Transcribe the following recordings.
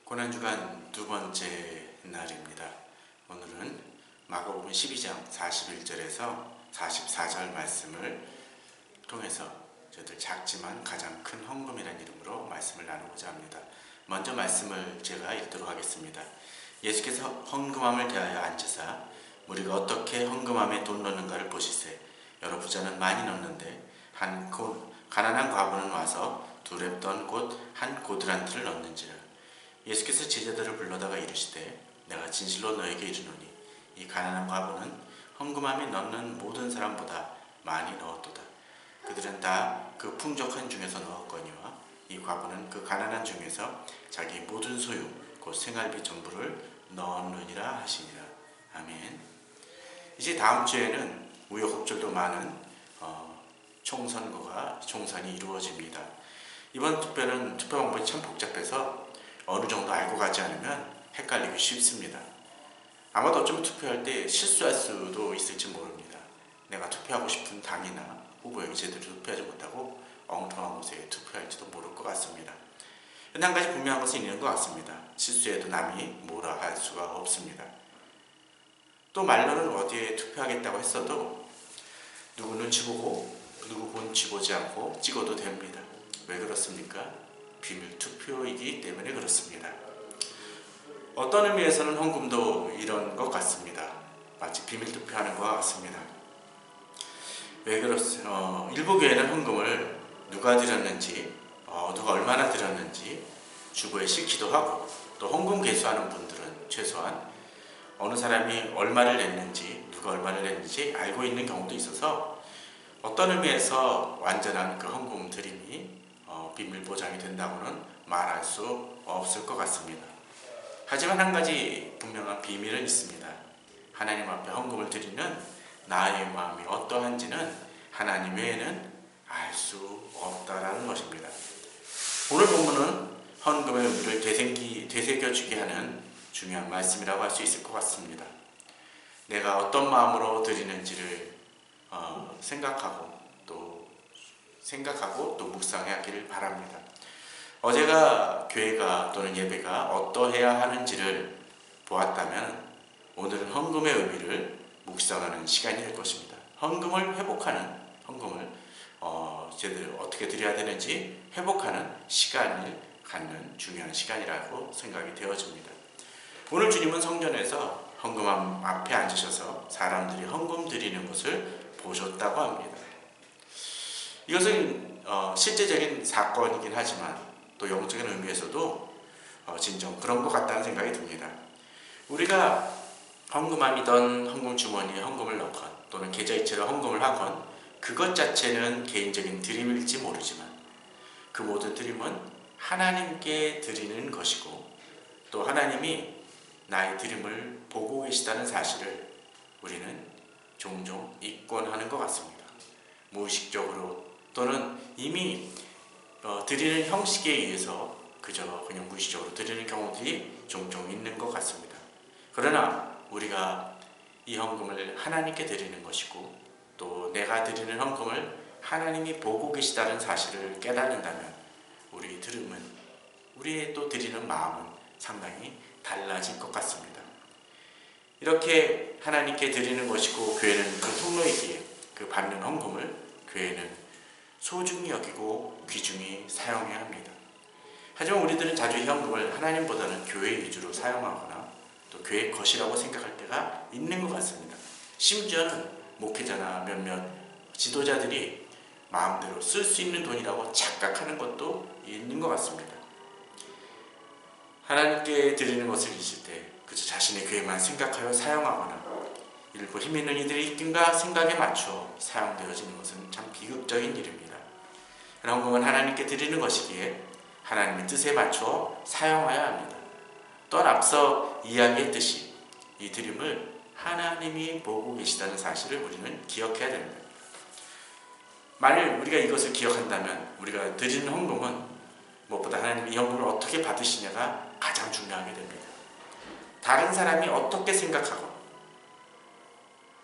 고난주간 두 번째 날입니다. 오늘은 마가복음 12장 41절에서 44절 말씀을 통해서 저희들 작지만 가장 큰 헌금이라는 이름으로 말씀을 나누고자 합니다. 먼저 말씀을 제가 읽도록 하겠습니다. 예수께서 헌금함을 대하여 앉으사 우리가 어떻게 헌금함에 돈 넣는가를 보시세. 여러 부자는 많이 넣는데 한 가난한 과부는 와서 두 렙돈 곧 한 고드란트를 넣는지라. 예수께서 제자들을 불러다가 이르시되 내가 진실로 너에게 이르노니 이 가난한 과부는 헌금함에 넣는 모든 사람보다 많이 넣었도다. 그들은 다 그 풍족한 중에서 넣었거니와 이 과부는 그 가난한 중에서 자기 모든 소유 곧 생활비 전부를 넣었느니라 하시니라. 아멘. 이제 다음 주에는 우여곡절도 많은 총선이 이루어집니다. 이번 투표는 투표 방법이 참 복잡해서 어느 정도 알고 가지 않으면 헷갈리기 쉽습니다. 아마도 어쩌면 투표할 때 실수할 수도 있을지 모릅니다. 내가 투표하고 싶은 당이나 후보에게 제대로 투표하지 못하고 엉뚱한 곳에 투표할지도 모를 것 같습니다. 한 가지 분명한 것은 있는 것 같습니다. 실수해도 남이 뭐라 할 수가 없습니다. 또 말로는 어디에 투표하겠다고 했어도 누구 눈치 보고 누구 본치 보지 않고 찍어도 됩니다. 왜 그렇습니까? 비밀 투표이기 때문에 그렇습니다. 어떤 의미에서는 헌금도 이런 것 같습니다. 마치 비밀 투표하는 것 같습니다. 왜 그렇습니까? 일부 교회는 헌금을 누가 드렸는지, 누가 얼마나 드렸는지 주보에 실기도 하고, 또 헌금 개수하는 분들은 최소한 어느 사람이 얼마를 냈는지, 누가 얼마를 냈는지 알고 있는 경우도 있어서 어떤 의미에서 완전한 그 헌금 드림이 비밀 보장이 된다고는 말할 수 없을 것 같습니다. 하지만 한 가지 분명한 비밀은 있습니다. 하나님 앞에 헌금을 드리는 나의 마음이 어떠한지는 하나님 외에는 알 수 없다라는 것입니다. 오늘 본문은 헌금의 의미를 되새겨주게 하는 중요한 말씀이라고 할 수 있을 것 같습니다. 내가 어떤 마음으로 드리는지를 생각하고 또 묵상하기를 바랍니다. 어제가 교회가 또는 예배가 어떠해야 하는지를 보았다면 오늘은 헌금의 의미를 묵상하는 시간이 될 것입니다. 헌금을 제대로 어떻게 드려야 되는지 회복하는 시간을 갖는 중요한 시간이라고 생각이 되어집니다. 오늘 주님은 성전에서 헌금함 앞에 앉으셔서 사람들이 헌금 드리는 것을 보셨다고 합니다. 이것은 실제적인 사건이긴 하지만 또 영적인 의미에서도 진정 그런 것 같다는 생각이 듭니다. 우리가 헌금함이던 헌금 주머니에 헌금을 넣건 또는 계좌이체로 헌금을 하건 그것 자체는 개인적인 드림일지 모르지만 그 모든 드림은 하나님께 드리는 것이고 또 하나님이 나의 드림을 보고 계시다는 사실을 우리는 종종 잊곤 하는 것 같습니다. 무의식적으로 또는 이미 드리는 형식에 의해서 그냥 무의식적으로 드리는 경우들이 종종 있는 것 같습니다. 그러나 우리가 이 헌금을 하나님께 드리는 것이고 또 내가 드리는 헌금을 하나님이 보고 계시다는 사실을 깨닫는다면 우리의 또 드리는 마음은 상당히 달라질 것 같습니다. 이렇게 하나님께 드리는 것이고 교회는 그 통로이기에 그 받는 헌금을 교회는 소중히 여기고 귀중히 사용해야 합니다. 하지만 우리들은 자주 이 헌금을 하나님보다는 교회 위주로 사용하거나 또 교회 것이라고 생각할 때가 있는 것 같습니다. 심지어는 목회자나 몇몇 지도자들이 마음대로 쓸 수 있는 돈이라고 착각하는 것도 있는 것 같습니다. 하나님께 드리는 것을 있을 때 그저 자신의 교회만 생각하여 사용하거나 일부 힘 있는 이들의 입김과 생각에 맞춰 사용되어지는 것은 참 비극적인 일입니다. 헌금은 하나님께 드리는 것이기에 하나님의 뜻에 맞춰 사용해야 합니다. 또한 앞서 이야기했듯이 이 드림을 하나님이 보고 계시다는 사실을 우리는 기억해야 됩니다. 만일 우리가 이것을 기억한다면 우리가 드리는 헌금은 무엇보다 하나님이 이 헌금을 어떻게 받으시냐가 가장 중요하게 됩니다. 다른 사람이 어떻게 생각하고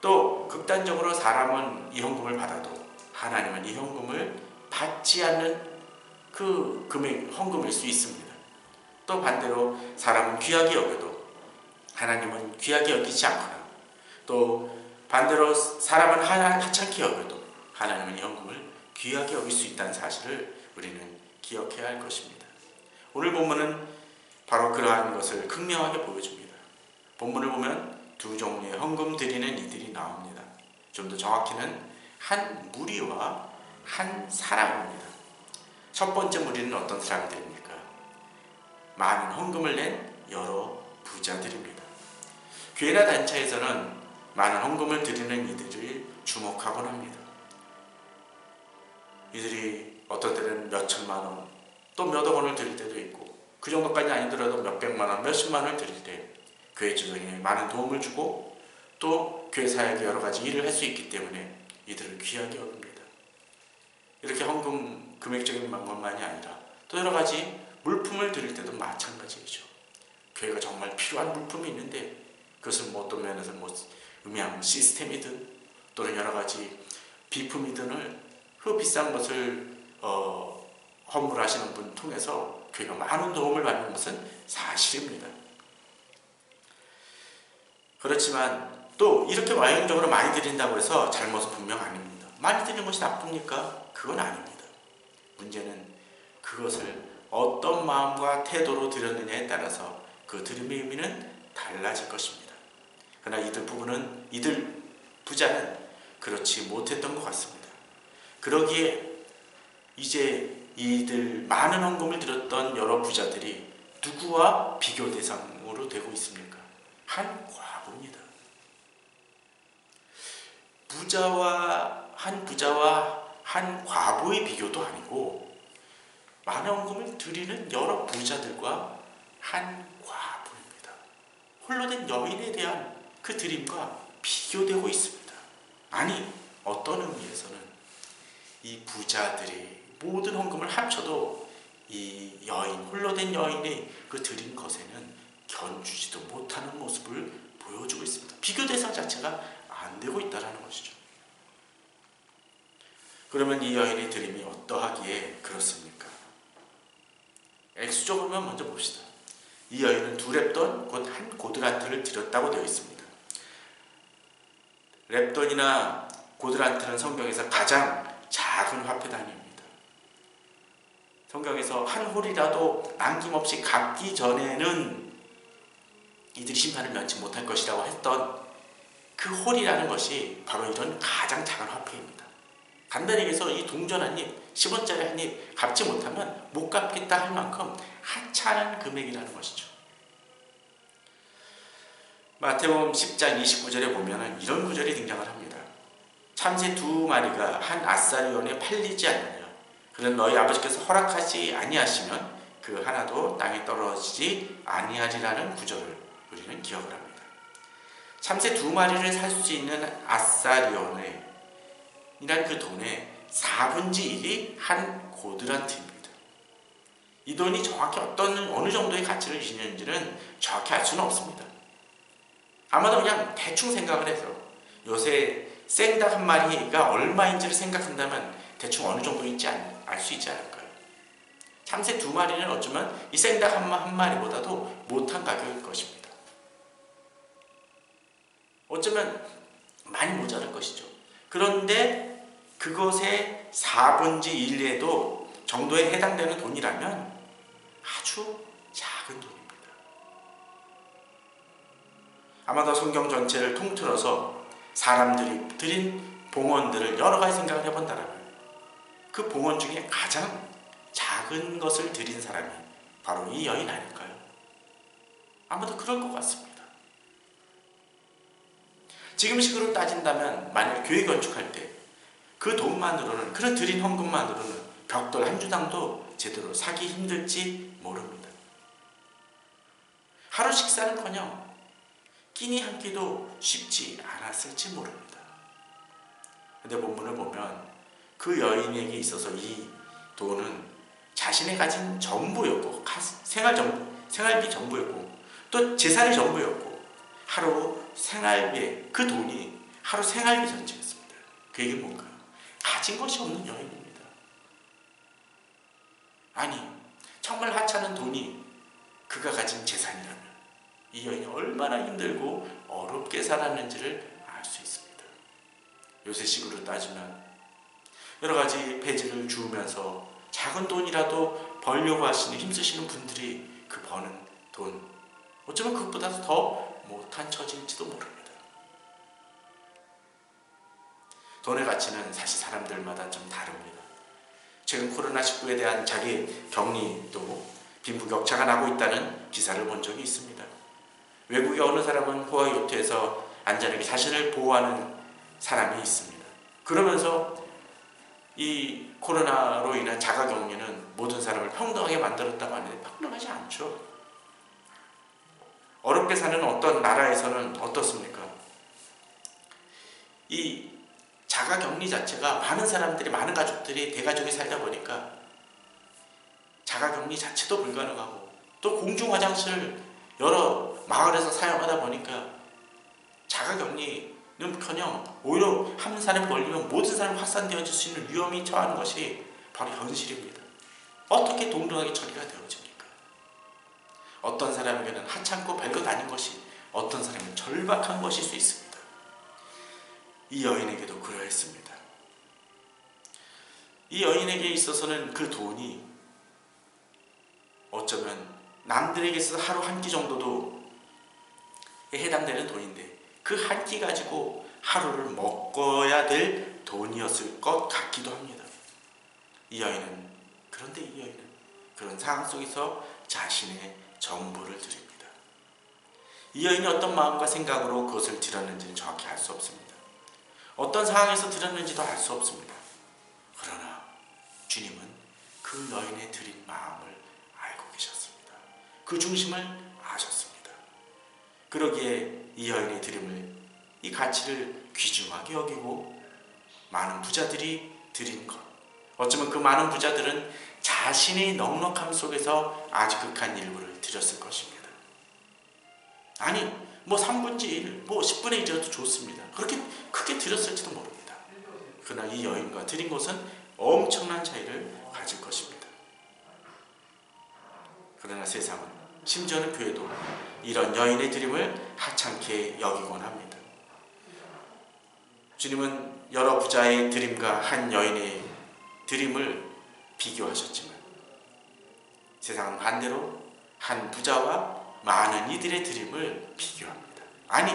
또 극단적으로 사람은 이 헌금을 받아도 하나님은 이 헌금을 받지 않는 그 금액 헌금일 수 있습니다. 또 반대로 사람은 귀하게 여겨도 하나님은 귀하게 여기지 않거나, 또 반대로 사람은 하찮게 여겨도 하나님은 헌금을 귀하게 여길 수 있다는 사실을 우리는 기억해야 할 것입니다. 오늘 본문은 바로 그러한 것을 극명하게 보여줍니다. 본문을 보면 두 종류의 헌금 드리는 이들이 나옵니다. 좀 더 정확히는 한 무리와 한 사람입니다. 첫 번째 무리는 어떤 사람들입니까? 많은 헌금을 낸 여러 부자들입니다. 교회나 단체에서는 많은 헌금을 드리는 이들을 주목하곤 합니다. 이들이 어떤 때는 몇 천만 원, 또 몇억 원을 드릴 때도 있고, 그 정도까지 아니더라도 몇 백만 원, 몇십만 원을 드릴 때 교회 주변에 많은 도움을 주고, 또 교회 사역에 여러 가지 일을 할 수 있기 때문에 이들을 귀하게 여깁니다. 이렇게 헌금 금액적인 방법만이 아니라 또 여러 가지 물품을 드릴 때도 마찬가지이죠. 교회가 정말 필요한 물품이 있는데 그것을 어떤 면에서 음향 시스템이든 또는 여러 가지 비품이든을 그 비싼 것을 헌물하시는 분 통해서 교회가 많은 도움을 받는 것은 사실입니다. 그렇지만 또 이렇게 와용적으로 많이 드린다고 해서 잘못은 분명 아닙니다. 많이 드리는 것이 나쁩니까? 그건 아닙니다. 문제는 그것을 어떤 마음과 태도로 드렸느냐에 따라서 그 드림의 의미는 달라질 것입니다. 그러나 이들 부자는 그렇지 못했던 것 같습니다. 그러기에 이제 이들 많은 헌금을 드렸던 여러 부자들이 누구와 비교 대상으로 되고 있습니까? 한 과부입니다. 한 부자와 한 과부의 비교도 아니고 많은 헌금을 드리는 여러 부자들과 한 과부입니다. 홀로 된 여인에 대한 그 드림과 비교되고 있습니다. 아니, 어떤 의미에서는 이 부자들이 모든 헌금을 합쳐도 이 홀로 된 여인의 그 드린 것에는 견주지도 못하는 모습을 보여주고 있습니다. 비교 대상 자체가 안 되고 있다는 것이죠. 그러면 이 여인의 드림이 어떠하기에 그렇습니까? 액수적으로만 먼저 봅시다. 이 여인은 2렙돈 곧 한 고드란트를 드렸다고 되어 있습니다. 렙돈이나 고드란트는 성경에서 가장 작은 화폐 단위입니다. 성경에서 한 홀이라도 남김없이 갚기 전에는 이들이 심판을 면치 못할 것이라고 했던 그 홀이라는 것이 바로 이런 가장 작은 화폐입니다. 간단히 얘기해서 이 동전 한 입, 10원짜리 한 입 갚지 못하면 못 갚겠다 할 만큼 하찮은 금액이라는 것이죠. 마태복음 10장 29절에 보면 이런 구절이 등장을 합니다. 참새 2마리가 한 아사리온에 팔리지 않느냐. 그는 너희 아버지께서 허락하지 아니하시면 그 하나도 땅에 떨어지지 아니하리라는 구절을 우리는 기억을 합니다. 참새 2마리를 살 수 있는 아사리온에 이란 그 돈의 4분의 1이 한 고드란트입니다. 이 돈이 정확히 어느 정도의 가치를 지니는지는 정확히 알 수는 없습니다. 아마도 그냥 대충 생각을 해서 요새 생닭 한 마리가 얼마인지를 생각한다면 대충 어느 정도인지 알 수 있지 않을까요? 참새 2마리는 어쩌면 이 생닭 한 마리보다도 못한 가격일 것입니다. 어쩌면 많이 모자랄 것이죠. 그런데 그것의 4분의 1에도 정도에 해당되는 돈이라면 아주 작은 돈입니다. 아마도 성경 전체를 통틀어서 사람들이 드린 봉헌들을 여러 가지 생각을 해본다면 그 봉헌 중에 가장 작은 것을 드린 사람이 바로 이 여인 아닐까요? 아마도 그럴 것 같습니다. 지금식으로 따진다면 만약 교회 건축할 때 그 돈만으로는, 그런 드린 헌금만으로는 벽돌 한 주당도 제대로 사기 힘들지 모릅니다. 하루 식사는커녕 끼니 한 끼도 쉽지 않았을지 모릅니다. 근데 본문을 보면 그 여인에게 있어서 이 돈은 자신의 가진 전부였고, 생활비 전부였고, 또 재산의 전부였고, 하루 생활비에 그 돈이 하루 생활비 전체였습니다. 그 얘기는 뭔가요? 가진 것이 없는 여인입니다. 아니, 정말 하찮은 돈이 그가 가진 재산이라면 이 여인이 얼마나 힘들고 어렵게 살았는지를 알 수 있습니다. 요새식으로 따지면 여러 가지 배지를 주우면서 작은 돈이라도 벌려고 하시는 힘쓰시는 분들이 그 버는 돈, 어쩌면 그것보다 더 못한 처지일지도 모릅니다. 돈의 가치는 사실 사람들마다 좀 다릅니다. 최근 코로나19에 대한 자기 격리도 빈부격차가 나고 있다는 기사를 본 적이 있습니다. 외국의 어느 사람은 호화 요트에서 안전하게 자신을 보호하는 사람이 있습니다. 그러면서 이 코로나로 인한 자가격리는 모든 사람을 평등하게 만들었다고 하는데 평등하지 않죠. 어렵게 사는 어떤 나라에서는 어떻습니까? 이 자가격리 자체가 많은 사람들이, 많은 가족들이 대가족이 살다 보니까 자가격리 자체도 불가능하고, 또 공중화장실 여러 마을에서 사용하다 보니까 자가격리는커녕 오히려 한 사람이 걸리면 모든 사람이 확산되어질 수 있는 위험이 처하는 것이 바로 현실입니다. 어떻게 동등하게 처리가 되어집니까? 어떤 사람에게는 하찮고 별것 아닌 것이, 어떤 사람은 절박한 것일 수 있습니다. 이 여인에게도 그러했습니다. 이 여인에게 있어서는 그 돈이 어쩌면 남들에게 있어서 하루 한 끼 정도도 해당되는 돈인데, 그 한 끼 가지고 하루를 먹어야 될 돈이었을 것 같기도 합니다. 그런데 이 여인은 그런 상황 속에서 자신의 전부를 드립니다. 이 여인이 어떤 마음과 생각으로 그것을 드렸는지는 정확히 알 수 없습니다. 어떤 상황에서 드렸는지도 알 수 없습니다. 그러나 주님은 그 여인의 드린 마음을 알고 계셨습니다. 그 중심을 아셨습니다. 그러기에 이 여인의 드림을, 이 가치를 귀중하게 여기고 많은 부자들이 드린 것, 어쩌면 그 많은 부자들은 자신의 넉넉함 속에서 아주 극한 일부를 드렸을 것입니다. 아니 3분의 1, 10분의 1이라도 좋습니다. 그렇게 크게 드렸을지도 모릅니다. 그러나 이 여인과 드린 것은 엄청난 차이를 가질 것입니다. 그러나 세상은, 심지어는 교회도 이런 여인의 드림을 하찮게 여기곤 합니다. 주님은 여러 부자의 드림과 한 여인의 드림을 비교하셨지만, 세상은 반대로 한 부자와 많은 이들의 드림을 비교합니다. 아니,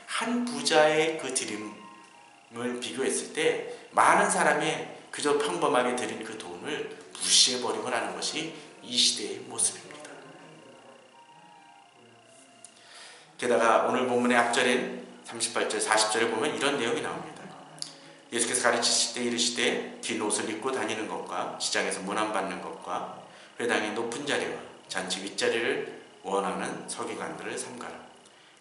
한 부자의 그 드림을 비교했을 때 많은 사람의 그저 평범하게 드린 그 돈을 무시해버리고 하는 것이 이 시대의 모습입니다. 게다가 오늘 본문의 앞절인 38절, 40절에 보면 이런 내용이 나옵니다. 예수께서 가르치실 때 이르시되 긴 옷을 입고 다니는 것과 시장에서 문안받는 것과 회당의 높은 자리와 잔치 윗자리를 원하는 서기관들을 삼가라.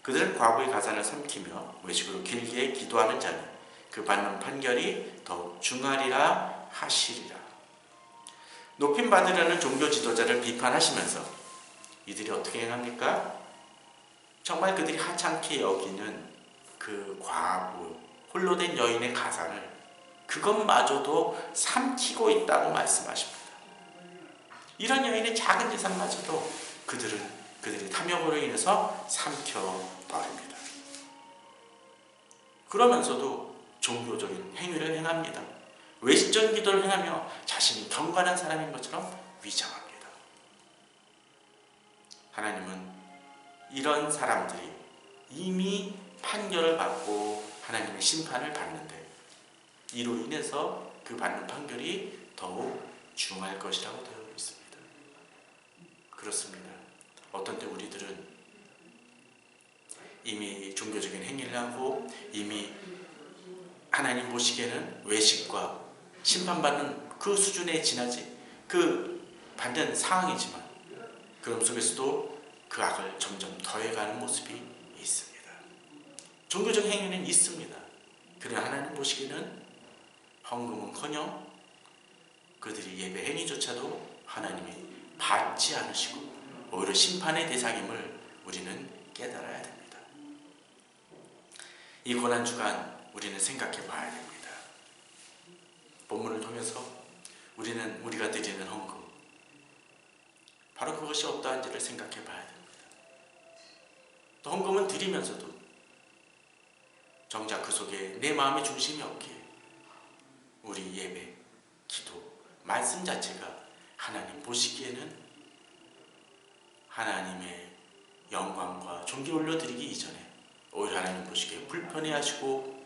그들은 과부의 가산을 삼키며 외식으로 길게 기도하는 자니 그 받는 판결이 더욱 중하리라 하시리라. 높임 받으려는 종교 지도자를 비판하시면서 이들이 어떻게 행합니까? 정말 그들이 하찮게 여기는 그 과부, 홀로 된 여인의 가산을, 그것마저도 삼키고 있다고 말씀하십니다. 이런 여인의 작은 재산마저도 그들의 탐욕으로 인해서 삼켜버립니다. 그러면서도 종교적인 행위를 행합니다. 외식적인 기도를 행하며 자신이 경건한 사람인 것처럼 위장합니다. 하나님은 이런 사람들이 이미 판결을 받고 하나님의 심판을 받는데, 이로 인해서 그 받는 판결이 더욱 중할 것이라고 되어 있습니다. 그렇습니다. 어떤 때 우리들은 이미 종교적인 행위를 하고 이미 하나님 보시기에는 외식과 심판받는 그 수준에 지나지 그 받는 상황이지만, 그럼 속에서도 그 악을 점점 더해가는 모습이 있습니다. 종교적 행위는 있습니다. 그러나 하나님 보시기에는 헌금은커녕 그들이 예배 행위조차도 하나님이 받지 않으시고 오히려 심판의 대상임을 우리는 깨달아야 됩니다. 이 고난주간 우리는 생각해 봐야 됩니다. 본문을 통해서 우리가 드리는 헌금, 바로 그것이 어떠한지를 생각해 봐야 됩니다. 또 헌금은 드리면서도 정작 그 속에 내 마음의 중심이 없기에 우리 예배, 기도, 말씀 자체가 하나님 보시기에는 하나님의 영광과 존귀 올려드리기 이전에 오히려 하나님 보시기에 불편해하시고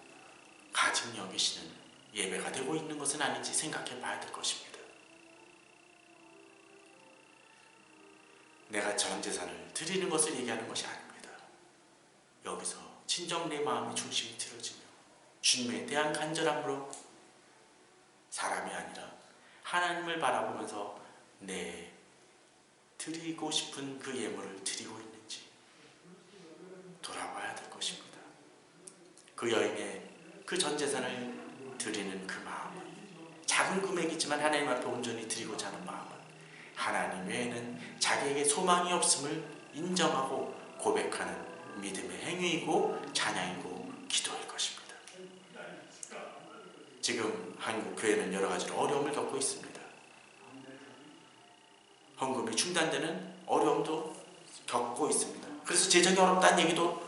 가증 여기시는 예배가 되고 있는 것은 아닌지 생각해 봐야 될 것입니다. 내가 전 재산을 드리는 것을 얘기하는 것이 아닙니다. 여기서 진정 내 마음의 중심이 틀어지며 주님에 대한 간절함으로 사람이 아니라 하나님을 바라보면서 내 드리고 싶은 그 예물을 드리고 있는지 돌아봐야 될 것입니다. 그 여인의 그 전 재산을 드리는 그 마음은 작은 금액이지만 하나님 앞에 온전히 드리고자 하는 마음은 하나님 외에는 자기에게 소망이 없음을 인정하고 고백하는 믿음의 행위이고 찬양이고 기도일 것입니다. 지금 한국 교회는 여러 가지로 어려움을 겪고 있습니다. 헌금이 중단되는 어려움도 겪고 있습니다. 그래서 재정이 어렵다는 얘기도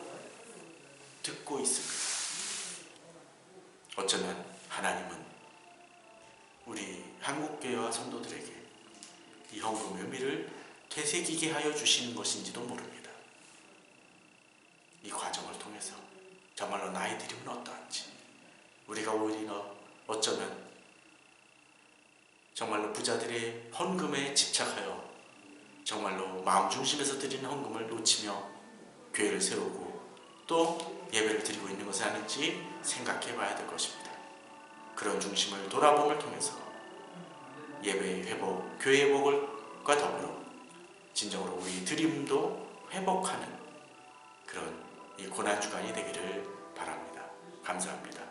듣고 있습니다. 어쩌면 하나님은 우리 한국교회와 성도들에게 이 헌금의 의미를 되새기게 하여 주시는 것인지도 모릅니다. 이 과정을 통해서 정말로 나의 드림은 어떠한지 우리가 오히려 어쩌면 정말로 부자들의 헌금에 집착하여 정말로 마음 중심에서 드리는 헌금을 놓치며 교회를 세우고 또 예배를 드리고 있는 것은 아닌지 생각해 봐야 될 것입니다. 그런 중심을 돌아봄을 통해서 예배의 회복, 교회의 회복과 더불어 진정으로 우리 드림도 회복하는 그런 이 고난주간이 되기를 바랍니다. 감사합니다.